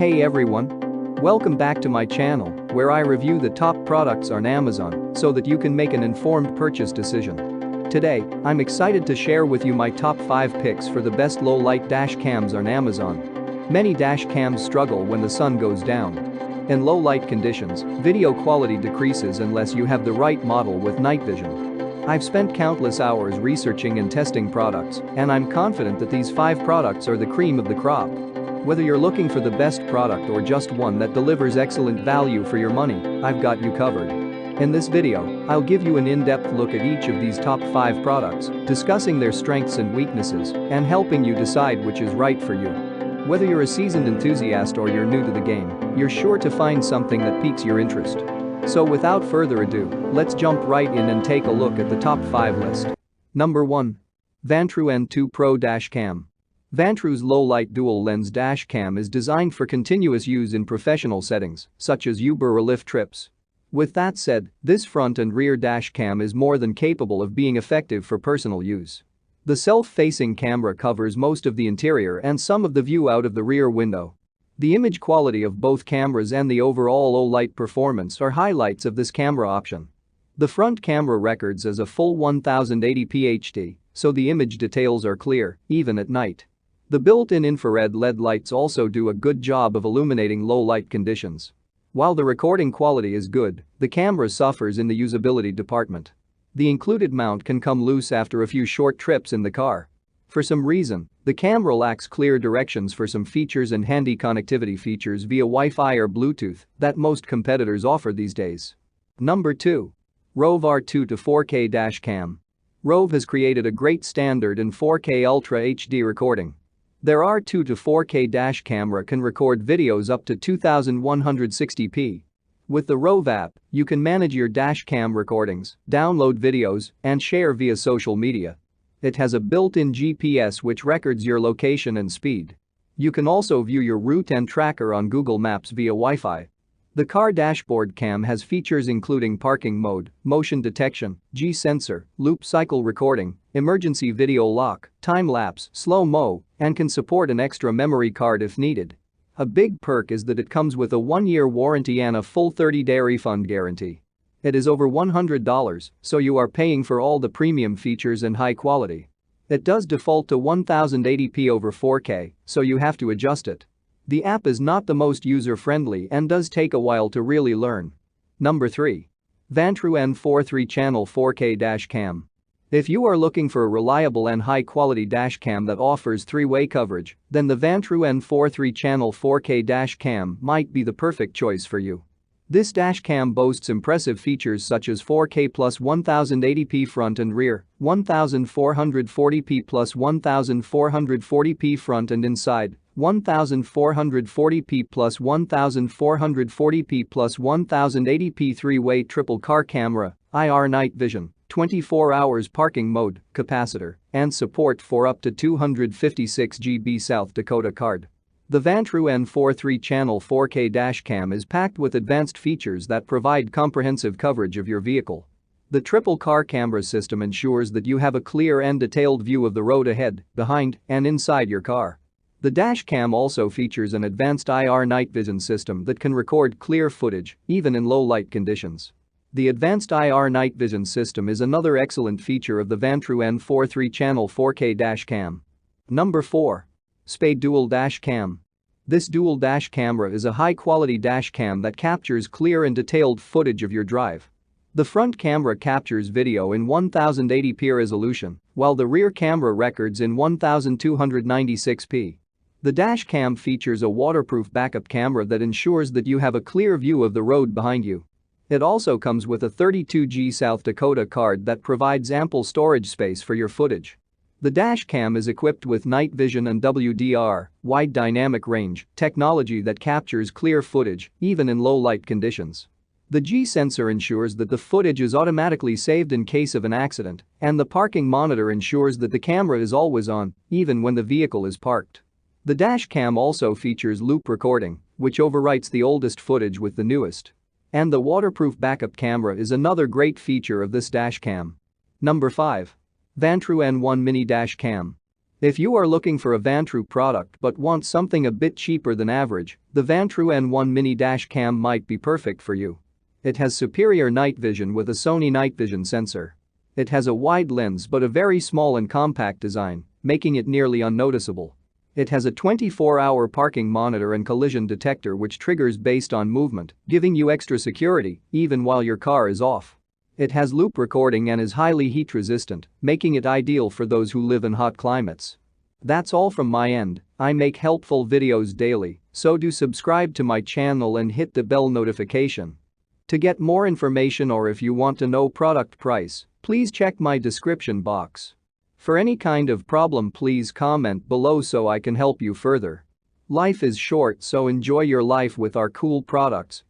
Hey everyone! Welcome back to my channel, where I review the top products on Amazon so that you can make an informed purchase decision. Today, I'm excited to share with you my top 5 picks for the best low-light dash cams on Amazon. Many dash cams struggle when the sun goes down. In low-light conditions, video quality decreases unless you have the right model with night vision. I've spent countless hours researching and testing products, and I'm confident that these 5 products are the cream of the crop. Whether you're looking for the best product or just one that delivers excellent value for your money, I've got you covered. In this video, I'll give you an in-depth look at each of these top 5 products, discussing their strengths and weaknesses, and helping you decide which is right for you. Whether you're a seasoned enthusiast or you're new to the game, you're sure to find something that piques your interest. So without further ado, let's jump right in and take a look at the top 5 list. Number 1. Vantru N2 Pro Dash Cam. Vantru's low-light dual-lens dash cam is designed for continuous use in professional settings, such as Uber or Lyft trips. With that said, this front and rear dash cam is more than capable of being effective for personal use. The self-facing camera covers most of the interior and some of the view out of the rear window. The image quality of both cameras and the overall low-light performance are highlights of this camera option. The front camera records as a full 1080p HD, so the image details are clear, even at night. The built-in infrared LED lights also do a good job of illuminating low-light conditions. While the recording quality is good, the camera suffers in the usability department. The included mount can come loose after a few short trips in the car. For some reason, the camera lacks clear directions for some features and handy connectivity features via Wi-Fi or Bluetooth that most competitors offer these days. Number 2. Rove R2 to 4K Dash Cam. Rove has created a great standard in 4K Ultra HD recording. Their R2 to 4K dash camera can record videos up to 2160p. With the Rove app, you can manage your dash cam recordings, download videos, and share via social media. It has a built-in GPS which records your location and speed. You can also view your route and tracker on Google Maps via Wi-Fi. The car dashboard cam has features including parking mode, motion detection, G-sensor, loop cycle recording, emergency video lock, time-lapse, slow-mo, and can support an extra memory card if needed. A big perk is that it comes with a 1-year warranty and a full 30-day refund guarantee. It is over $100, so you are paying for all the premium features and high quality. It does default to 1080p over 4K, so you have to adjust it. The app is not the most user-friendly and does take a while to really learn. Number 3. Vantru N4 3-channel 4K Dash Cam. If you are looking for a reliable and high-quality dash cam that offers 3-way coverage, then the Vantru N4 3-channel 4K Dash Cam might be the perfect choice for you. This dash cam boasts impressive features such as 4K plus 1080p front and rear, 1440p plus 1440p front and inside, 1440p plus 1440p plus 1080p 3-way triple car camera, IR night vision, 24 hours parking mode, capacitor, and support for up to 256 GB South Dakota card. The Vantru N4 3-channel 4K dash cam is packed with advanced features that provide comprehensive coverage of your vehicle. The triple car camera system ensures that you have a clear and detailed view of the road ahead, behind, and inside your car. The dash cam also features an advanced IR night vision system that can record clear footage, even in low light conditions. The advanced IR night vision system is another excellent feature of the Vantru N4 3-channel 4K dash cam. Number 4. Spade Dual Dash Cam. This dual dash camera is a high-quality dash cam that captures clear and detailed footage of your drive. The front camera captures video in 1080p resolution, while the rear camera records in 1296p. The dash cam features a waterproof backup camera that ensures that you have a clear view of the road behind you. It also comes with a 32G South Dakota card that provides ample storage space for your footage. The dash cam is equipped with night vision and WDR, wide dynamic range, technology that captures clear footage, even in low-light conditions. The G-sensor ensures that the footage is automatically saved in case of an accident, and the parking monitor ensures that the camera is always on, even when the vehicle is parked. The dash cam also features loop recording, which overwrites the oldest footage with the newest. And the waterproof backup camera is another great feature of this dash cam. Number 5. Vantru N1 Mini Dash Cam. If you are looking for a Vantrue product but want something a bit cheaper than average, the Vantrue N1 Mini Dash Cam might be perfect for you. It has superior night vision with a Sony night vision sensor. It has a wide lens but a very small and compact design, making it nearly unnoticeable. It has a 24-hour parking monitor and collision detector which triggers based on movement, giving you extra security even while your car is off. It has loop recording and is highly heat resistant, making it ideal for those who live in hot climates. That's all from my end. I make helpful videos daily, so do subscribe to my channel and hit the bell notification. To get more information or if you want to know product price, please check my description box. For any kind of problem, please comment below so I can help you further. Life is short, so enjoy your life with our cool products